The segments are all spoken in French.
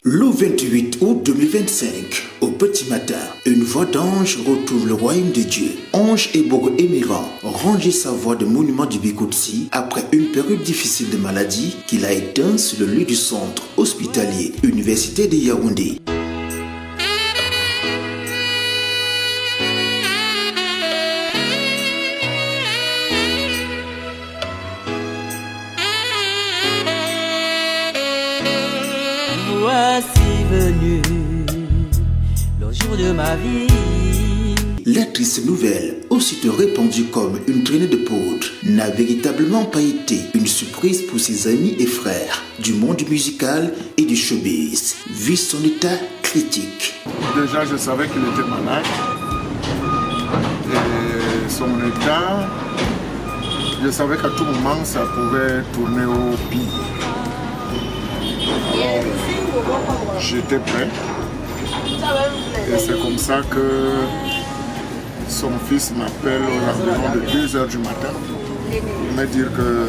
Le 28 août 2025, au petit matin, une voix d'ange retrouve le royaume de Dieu. Ange Ebogo Émiran rangeait sa voix de monument du Bikoutsi après une période difficile de maladie qu'il a éteint sur le lieu du centre hospitalier Université de Yaoundé. Voici venu le jour de ma vie. La triste nouvelle, aussitôt répandue comme une traînée de poudre, n'a véritablement pas été une surprise pour ses amis et frères du monde musical et du showbiz, vu son état critique. Déjà, je savais qu'il était malade et son état, je savais qu'à tout moment, ça pouvait tourner au pire. Alors, j'étais prêt et c'est comme ça que son fils m'appelle aux environs de 2 h du matin pour me dire que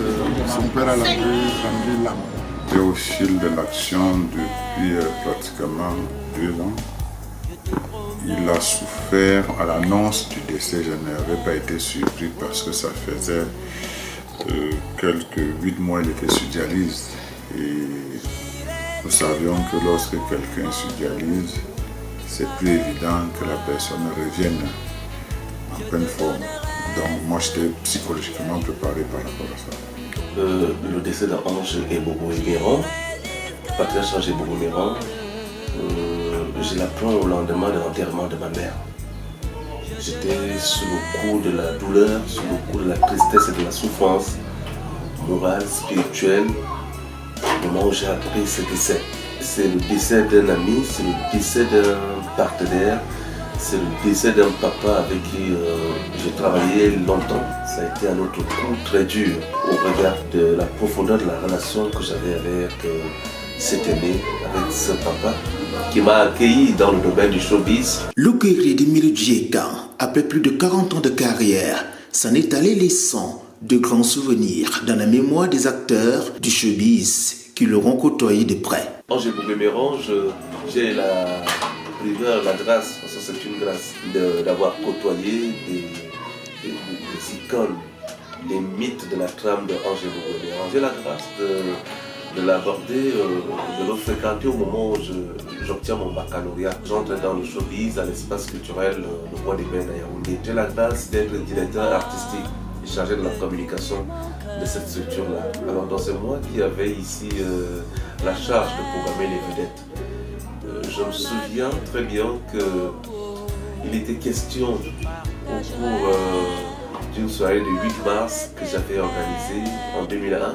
son père a rendu l'âme. Et au fil de l'action depuis pratiquement 2 ans, il a souffert à l'annonce du décès. Je n'avais pas été surpris parce que ça faisait quelques 8 mois qu'il était sur dialyse. Et nous savions que lorsque quelqu'un se dialyse, c'est plus évident que la personne revienne en pleine forme. Donc moi j'étais psychologiquement préparé par rapport à ça. Le décès d'Ange Ebogo Émiran, patriarche Ebogo Émiran, je l'apprends au lendemain de l'enterrement de ma mère. J'étais sous le coup de la douleur, sous le coup de la tristesse et de la souffrance morale, spirituelle. Au moment où j'ai appris ce décès. C'est le décès d'un ami, c'est le décès d'un partenaire, c'est le décès d'un papa avec qui j'ai travaillé longtemps. Ça a été un autre coup très dur au regard de la profondeur de la relation que j'avais avec cet aîné, avec ce papa qui m'a accueilli dans le domaine du showbiz. Le guerrier d'Emile Djeka, après plus de 40 ans de carrière, s'en est allé laissant de grands souvenirs dans la mémoire des acteurs du showbiz qui l'auront côtoyé de près. Ange Ebogo Émiran, j'ai la primeur, la grâce, parce que c'est une grâce, d'avoir côtoyé des icônes, les mythes de la trame de Ange Ebogo Émiran. J'ai la grâce de l'aborder, de le fréquenter au moment où j'obtiens mon baccalauréat. J'entre dans le showbiz, à l'espace culturel, le Roi des Bains à Yaoundé. J'ai la grâce d'être directeur artistique chargé de la communication de cette structure-là. Alors dans ce mois qui avait ici la charge de programmer les vedettes, je me souviens très bien qu'il était question au cours d'une soirée du 8 mars que j'avais organisée en 2001.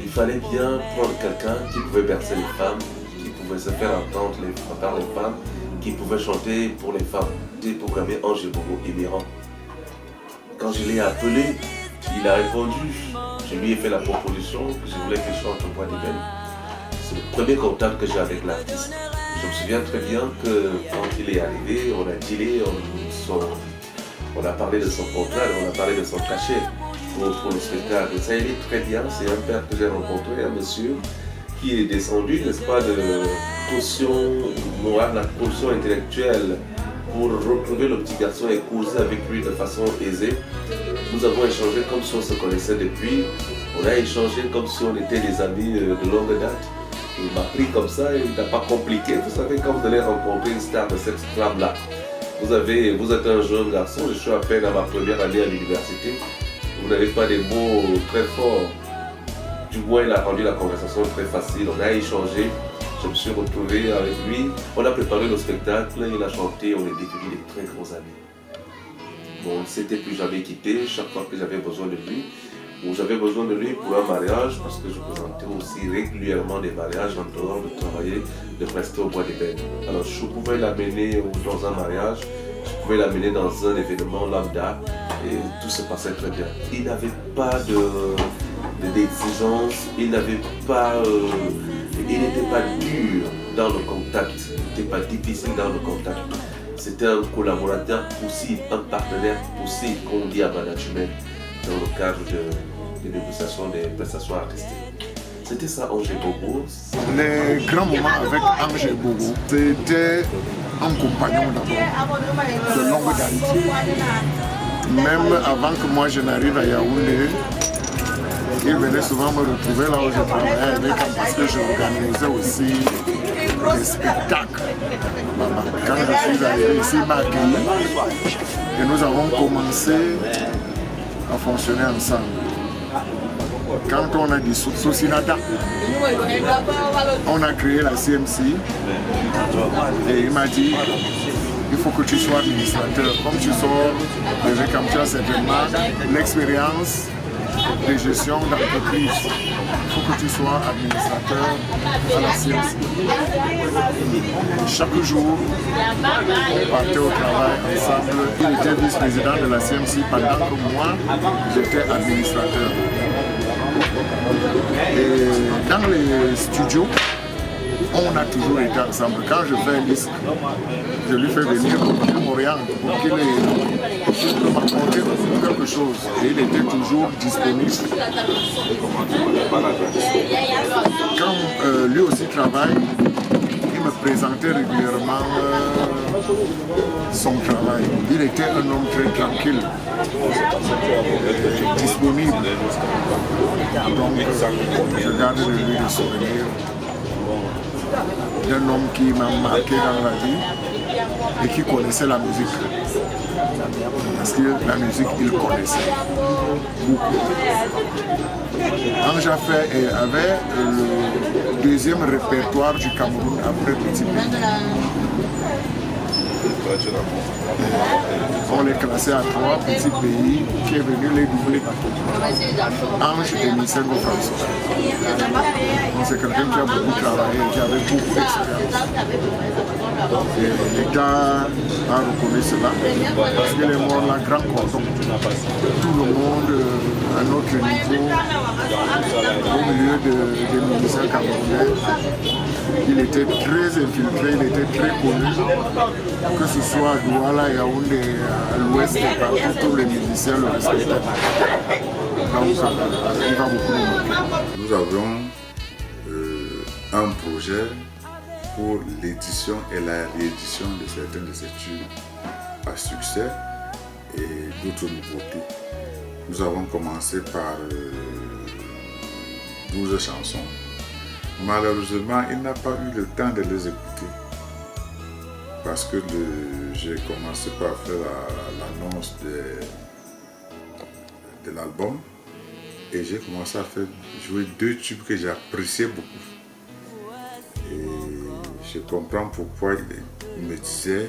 Il fallait bien prendre quelqu'un qui pouvait bercer les femmes, qui pouvait se faire entendre par les femmes, qui pouvait chanter pour les femmes. J'ai programmé Ange Ebogo Émiran. Quand je l'ai appelé, il a répondu. Je lui ai fait la proposition que je voulais qu'il chante au Bois des Bains. C'est le premier contact que j'ai avec l'artiste. Je me souviens très bien que quand il est arrivé, on a dealé, on a parlé de son contrat, on a parlé de son cachet pour le spectacle. Ça allait très bien. C'est un père que j'ai rencontré, un monsieur qui est descendu, n'est-ce pas, de caution morale, la caution intellectuelle, pour retrouver le petit garçon et causer avec lui de façon aisée. Nous avons échangé comme si on se connaissait depuis. On a échangé comme si on était des amis de longue date. Il m'a pris comme ça, il n'a pas compliqué. Vous savez, quand vous allez rencontrer une star de cette trame-là, vous êtes un jeune garçon, je suis à peine à ma première année à l'université. Vous n'avez pas des mots très forts. Du moins, il a rendu la conversation très facile. On a échangé. Je me suis retrouvé avec lui, on a préparé le spectacle, il a chanté, on est devenus des très gros amis. Bon, on ne s'était plus jamais quitté chaque fois que j'avais besoin de lui, ou j'avais besoin de lui pour un mariage, parce que je présentais aussi régulièrement des mariages en dehors de travailler, de rester au Bois des Bains. Alors je pouvais l'amener dans un mariage, je pouvais l'amener dans un événement lambda, et tout se passait très bien. Il n'avait pas d'exigence, il n'avait pas... il n'était pas dur dans le contact, il n'était pas difficile dans le contact. C'était un collaborateur possible, un partenaire possible, comme on dit à management, dans le cadre des négociations des prestations artistiques. C'était ça, Ange et Bobo. Les grands moments avec Ange et Bobo, c'était un compagnon d'abord, de longue date. Même avant que moi je n'arrive à Yaoundé, il venait souvent me retrouver là où je travaillais parce que je organisais aussi des spectacles. Quand je suis arrivé ici, il m'a accueilli et nous avons commencé à fonctionner ensemble. Quand on a dissous Sosinata, on a créé la CMC et il m'a dit il faut que tu sois administrateur. Comme tu sors déjà comme tu as certainement l'expérience de gestion d'entreprise, il faut que tu sois administrateur à la CMC. Chaque jour, on partait au travail ensemble. Il était vice-président de la CMC pendant que moi, j'étais administrateur. Et dans les studios, on a toujours été ensemble. Quand je fais un disque, je lui fais venir pour m'orienter, pour qu'il m'apporte quelque chose. Et il était toujours disponible. Quand lui aussi travaille, il me présentait régulièrement son travail. Il était un homme très tranquille, disponible. Donc, je garde de lui des souvenirs d'un homme qui m'a marqué dans la vie et qui connaissait la musique. Parce que la musique, il connaissait beaucoup. Ange avait le deuxième répertoire du Cameroun après Petit Pays. On les classait à 3 petits pays qui est venu les doubler. Ange et Misengo François. C'est quelqu'un qui a beaucoup travaillé, qui avait beaucoup d'expérience. Et l'État a reconnu cela parce qu'il est mort là, grand cordon. Tout le monde à notre niveau, au milieu des musiciens camerounais, il était très infiltré, il était très connu. Que ce soit à Douala, Yaoundé, à l'ouest, partout, tous les musiciens le respectaient. Donc, il va beaucoup nous manquer. Nous avions un projet pour l'édition et la réédition de certains de ces tubes à succès et d'autres nouveautés. Nous avons commencé par 12 chansons. Malheureusement, il n'a pas eu le temps de les écouter parce que j'ai commencé par faire l'annonce de l'album et j'ai commencé à faire jouer 2 tubes que j'appréciais beaucoup. Et je comprends pourquoi il me disait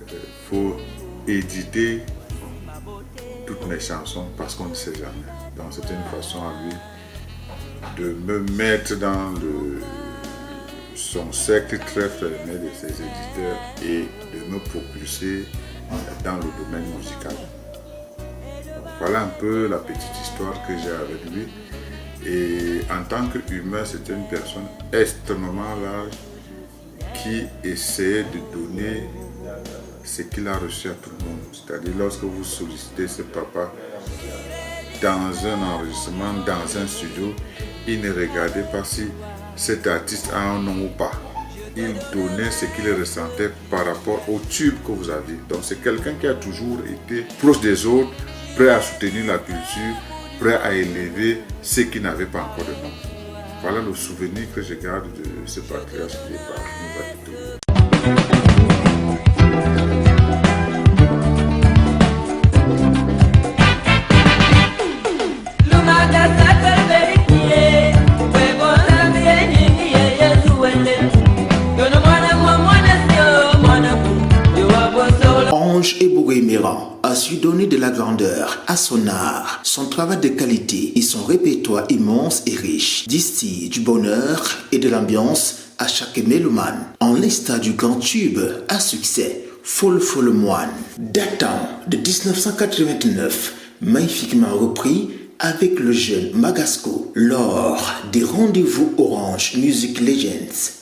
qu'il faut éditer toutes mes chansons parce qu'on ne sait jamais. Donc c'était une façon à lui de me mettre dans son cercle très fermé de ses éditeurs et de me propulser dans le domaine musical. Donc, voilà un peu la petite histoire que j'ai avec lui. Et en tant qu'humain, c'était une personne extrêmement large qui essayait de donner ce qu'il a reçu à tout le monde. C'est-à-dire lorsque vous sollicitez ce papa dans un enregistrement, dans un studio, il ne regardait pas si cet artiste a un nom ou pas. Il donnait ce qu'il ressentait par rapport au tube que vous aviez. Donc c'est quelqu'un qui a toujours été proche des autres, prêt à soutenir la culture, prêt à élever ceux qui n'avaient pas encore de nom. Voilà le souvenir que je garde de ce patriarche qui est parti nous a quittés. Ange et Bourgué-Méran a su donner de la grandeur à son art, son travail de qualité et son répertoire immense et riche distille du bonheur et de l'ambiance à chaque mélomane, en l'instar du grand tube à succès Folle Folle Moine, datant de 1989, magnifiquement repris avec le jeune Magasco lors des rendez-vous Orange Music Legends.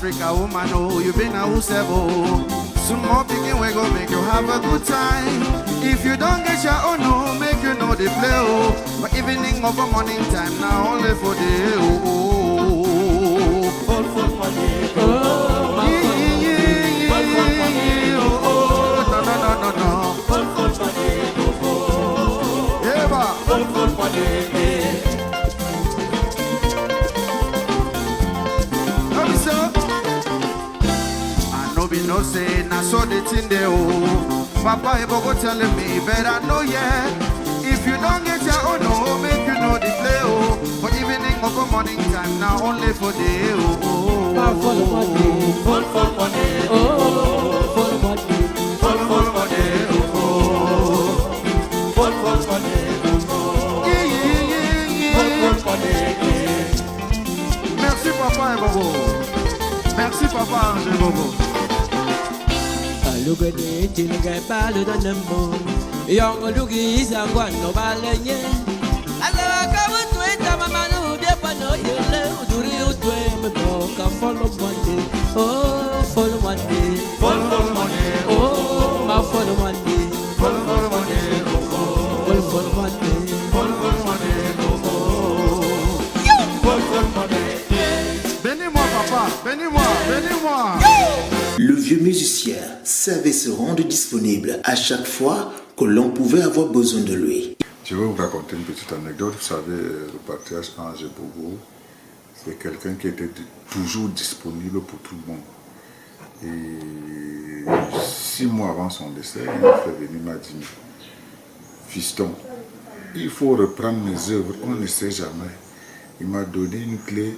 Africa woman, oh, you been a whosever. Some more picking we go make you have a good time. If you don't get your own, no, make you know the play, oh. But evening over morning time, now only for the Fall for money, oh, my no. fall for money, Yeah, fall for money. No say, na so the thing they oh. Papa Ebo go telling me, better know yeah. If you don't get your own, oh, make you know the play oh. For evening over morning time, now only for the oh. Fall for money, fall for money, oh, fall for money, Fall for money, oh. fall for money, fall for money. Merci papa Ebo. Merci papa Angel Bobo. Lugani tinga balu danambo Yongo lugi zangwano balenye Azawa kabutu ita mamanu Depa no yele Uduri utwe mboka Follow money Oh follow money Follow money, Oh ma follow money follow money, Follow money follow money, follow money. Bénis-moi papa, bénis-moi, bénis-moi. Le vieux musicien savait se rendre disponible à chaque fois que l'on pouvait avoir besoin de lui. Je vais vous raconter une petite anecdote. Vous savez, le patriarche Angel Bogo, c'est quelqu'un qui était toujours disponible pour tout le monde. Et 6 mois avant son décès, il m'a fait venir, il m'a dit, fiston, il faut reprendre mes œuvres, on ne sait jamais. Il m'a donné une clé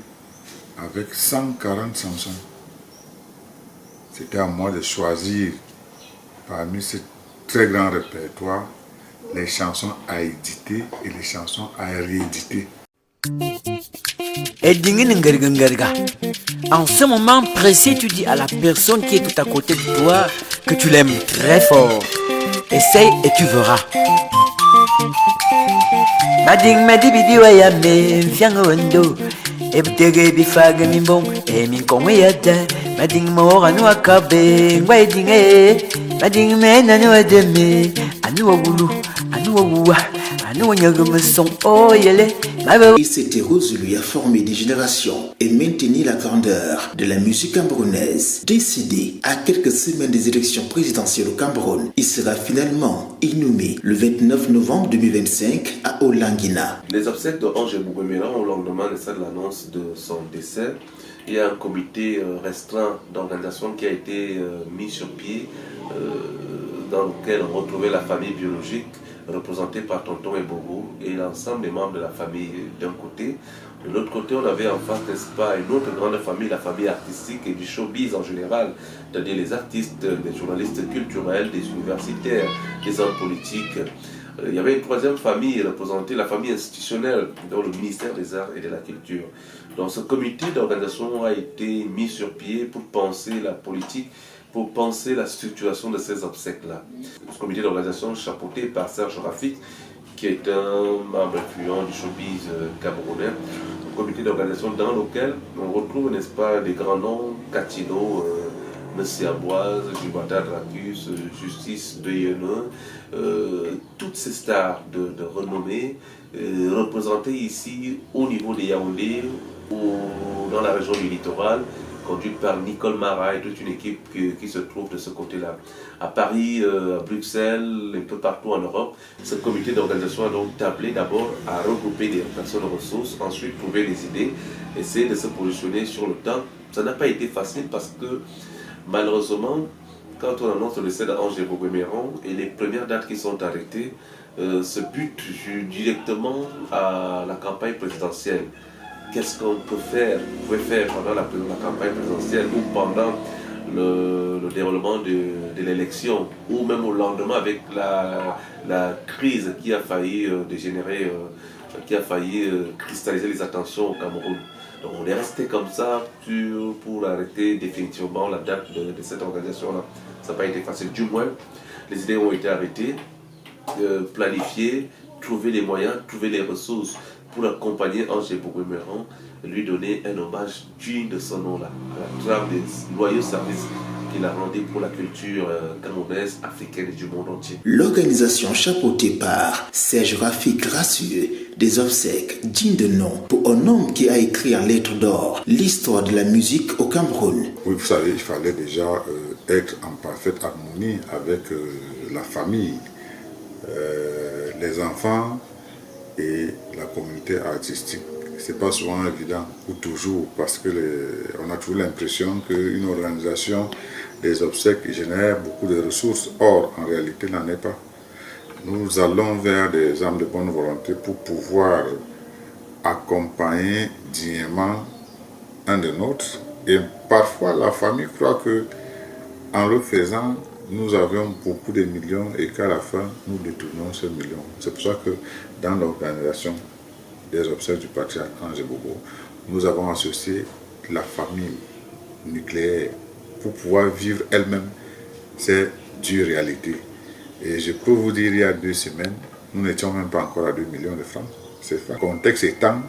avec 140 chansons. C'était à moi de choisir parmi ce très grand répertoire les chansons à éditer et les chansons à rééditer. En ce moment précis, tu dis à la personne qui est tout à côté de toi que tu l'aimes très fort. Essaye et tu verras. Mading madibidi wayame mfianga wendo ebutege bifaga mimbong eminkongwe yada mading mora no akabe ngwa dinge mading mena no ademe anu wulu anu wuwa anu wanyagumson oyele. Il s'était résolu à former des générations et maintenir la grandeur de la musique camerounaise. Décidé à quelques semaines des élections présidentielles au Cameroun, il sera finalement inhumé le 29 novembre 2025 à Olanguina. Les obsèques de Angel Bogo-Emeran au lendemain de l'annonce de son décès, il y a un comité restreint d'organisation qui a été mis sur pied dans lequel on retrouvait la famille biologique représenté par Tonton Ebogo et l'ensemble des membres de la famille d'un côté. De l'autre côté, on avait en face, n'est-ce pas, une autre grande famille, la famille artistique et du showbiz en général, c'est-à-dire les artistes, les journalistes culturels, des universitaires, des hommes politiques. Il y avait une troisième famille représentée, la famille institutionnelle, dans le ministère des Arts et de la Culture. Donc ce comité d'organisation a été mis sur pied pour penser la politique, pour penser la structuration de ces obsèques-là. Ce comité d'organisation chapeauté par Serge Rafik, qui est un membre influent du showbiz camerounais. Un comité d'organisation dans lequel on retrouve, n'est-ce pas, des grands noms, Katino, Messia Boise, Jubata Dracus, Justice Deyene, toutes ces stars de renommée représentées ici au niveau de Yaoundé ou dans la région du littoral, conduite par Nicole Mara et toute une équipe qui se trouve de ce côté-là. À Paris, à Bruxelles, un peu partout en Europe, ce comité d'organisation a donc tablé d'abord à regrouper des personnes ressources, ensuite trouver des idées, essayer de se positionner sur le temps. Ça n'a pas été facile parce que malheureusement, quand on annonce le décès d'Angel Bogo-Emeran et les premières dates qui sont arrêtées, se butent directement à la campagne présidentielle. Qu'est-ce qu'on peut faire, vous pouvez faire pendant la campagne présidentielle ou pendant le déroulement de l'élection ou même au lendemain avec la crise qui a failli dégénérer, qui a failli cristalliser les attentions au Cameroun. Donc on est resté comme ça pour arrêter définitivement la date de cette organisation-là. Ça n'a pas été facile, du moins les idées ont été arrêtées, planifiées, trouver les moyens, trouver les ressources pour accompagner Ange et Bogo Emerand, lui donner un hommage digne de son nom là, à la trame des loyaux services qu'il a rendu pour la culture camerounaise, africaine et du monde entier. L'organisation chapeautée par Serge Rafik Gracieux des obsèques dignes de nom pour un homme qui a écrit en lettres d'or l'histoire de la musique au Cameroun. Oui, vous savez, il fallait déjà être en parfaite harmonie avec la famille, les enfants et la communauté artistique. C'est pas souvent évident, ou toujours, parce que on a toujours l'impression qu'une organisation des obsèques génère beaucoup de ressources. Or, en réalité, n'en est pas. Nous allons vers des âmes de bonne volonté pour pouvoir accompagner dignement un de nôtres. Et parfois, la famille croit que, en le faisant, nous avions beaucoup de millions et qu'à la fin, nous détournons ces millions. C'est pour ça que dans l'organisation des obsèques du patriarche Ange Bogo, nous avons associé la famille nucléaire pour pouvoir vivre elle-même ces dures réalités. Et je peux vous dire, il y a 2 semaines, nous n'étions même pas encore à 2 millions de francs. Le contexte étant,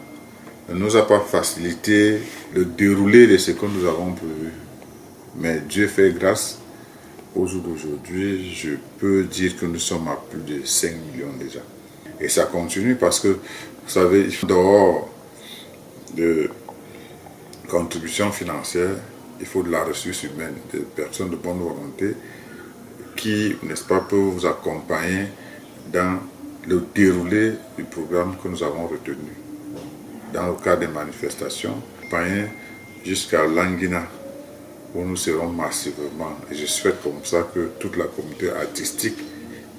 ne nous a pas facilité le déroulé de ce que nous avons prévu. Mais Dieu fait grâce. Au jour d'aujourd'hui, je peux dire que nous sommes à plus de 5 millions déjà. Et ça continue parce que, vous savez, dehors de contributions financières, il faut de la ressource humaine, des personnes de bonne volonté qui, n'est-ce pas, peuvent vous accompagner dans le déroulé du programme que nous avons retenu. Dans le cas des manifestations, accompagner jusqu'à Languina, où nous serons massivement. Et je souhaite comme ça que toute la communauté artistique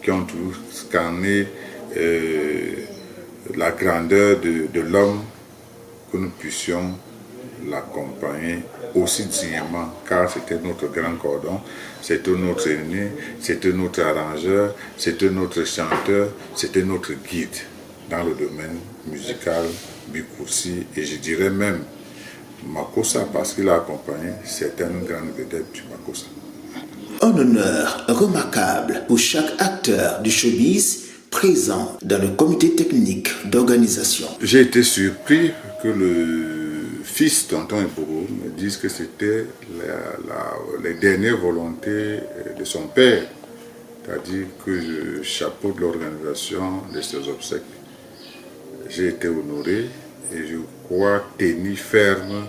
qui ont toujours scanné la grandeur de l'homme, que nous puissions l'accompagner aussi dignement, car c'était notre grand cordon, c'était notre aîné, c'était notre arrangeur, c'était notre chanteur, c'était notre guide dans le domaine musical, Bikoussi, et je dirais même Makossa, parce qu'il a accompagné certaines grandes vedettes du Makossa. Un honneur remarquable pour chaque acteur du showbiz présent dans le comité technique d'organisation. J'ai été surpris que le fils Tonton Ebogo me dise que c'était les dernières volontés de son père, c'est-à-dire que je chapeaute l'organisation de ces obsèques. J'ai été honoré et je crois tenir ferme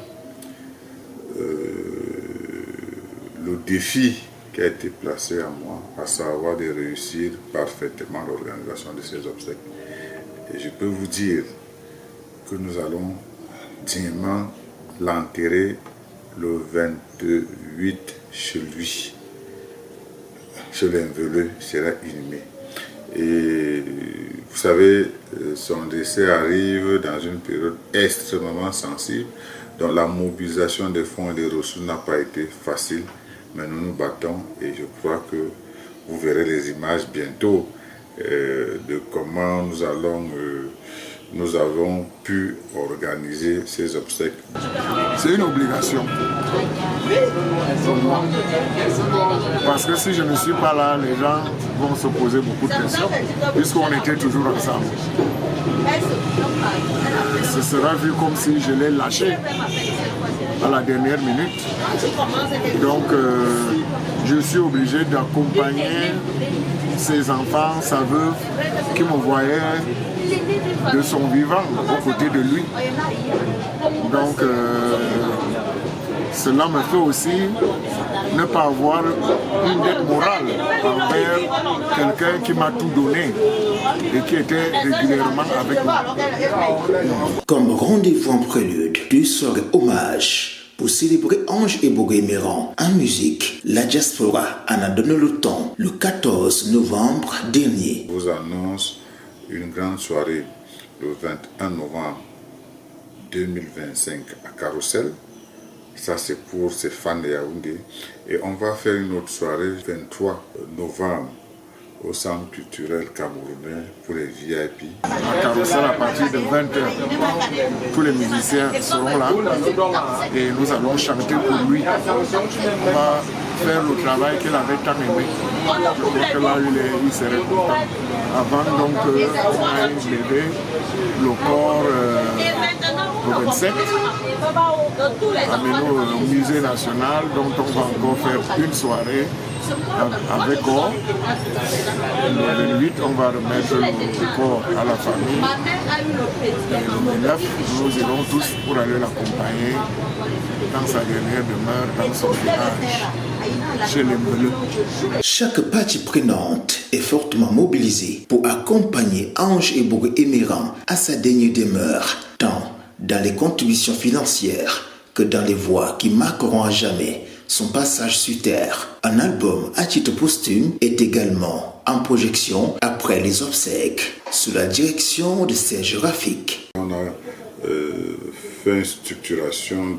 le défi qui a été placé à moi, à savoir de réussir parfaitement l'organisation de ces obsèques. Et je peux vous dire que nous allons dignement l'enterrer le 28 chez lui. Chez l'enveleux, il sera inhumé. Et vous savez, son décès arrive dans une période extrêmement sensible, dont la mobilisation des fonds et des ressources n'a pas été facile. Mais nous nous battons et je crois que vous verrez les images bientôt de comment nous avons pu organiser ces obsèques. C'est une obligation pour moi. Parce que si je ne suis pas là, les gens vont se poser beaucoup de questions, puisqu'on était toujours ensemble. Ce sera vu comme si je l'ai lâché à la dernière minute. Donc, je suis obligé d'accompagner ses enfants, sa veuve, qui me voyaient de son vivant, aux côtés de lui. Donc, cela me fait aussi ne pas avoir une dette morale envers quelqu'un qui m'a tout donné et qui était régulièrement avec moi. Comme rendez-vous en prélude du soirée hommage pour célébrer Ange et Bogo Emerand en musique, la diaspora en a donné le temps le 14 novembre dernier. Je vous annonce une grande soirée le 21 novembre 2025 à Carousel. Ça, c'est pour ces fans de Yaoundé. Et on va faire une autre soirée le 23 novembre au centre culturel camerounais pour les VIP. À Carrousel, à partir de 20h, tous les musiciens seront là et nous allons chanter pour lui. On va faire le travail qu'il avait tant aimé. Je crois que là, il serait content. Avant donc, on a levé le corps au 27, amené au musée national, donc on va encore faire une soirée avec corps. Le 28, on va remettre le corps à la famille. Et le 9, nous irons tous pour aller l'accompagner dans sa dernière demeure, dans son village, chez les Bleus. Chaque partie prenante est fortement mobilisée pour accompagner Ange Ebogo Emeran à sa dernière demeure, tant dans les contributions financières que dans les voix qui marqueront à jamais son passage sur terre. Un album à titre posthume est également en projection après les obsèques sous la direction de Serge Rafik. On a fait une structuration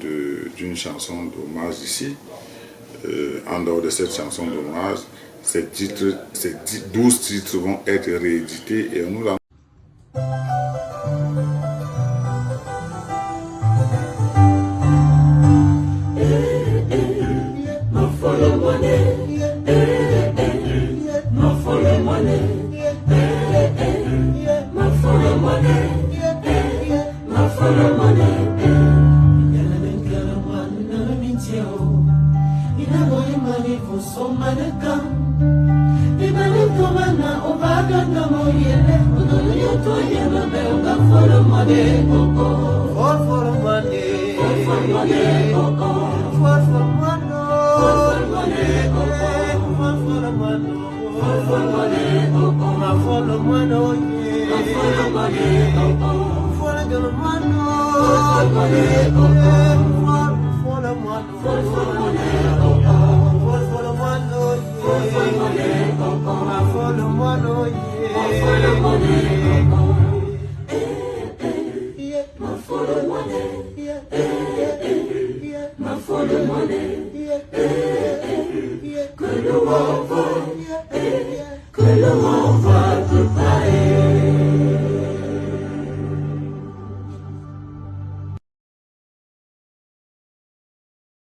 d'une chanson d'hommage ici. En dehors de cette chanson d'hommage, ces 12 titres vont être réédités et nous l'avons. Que le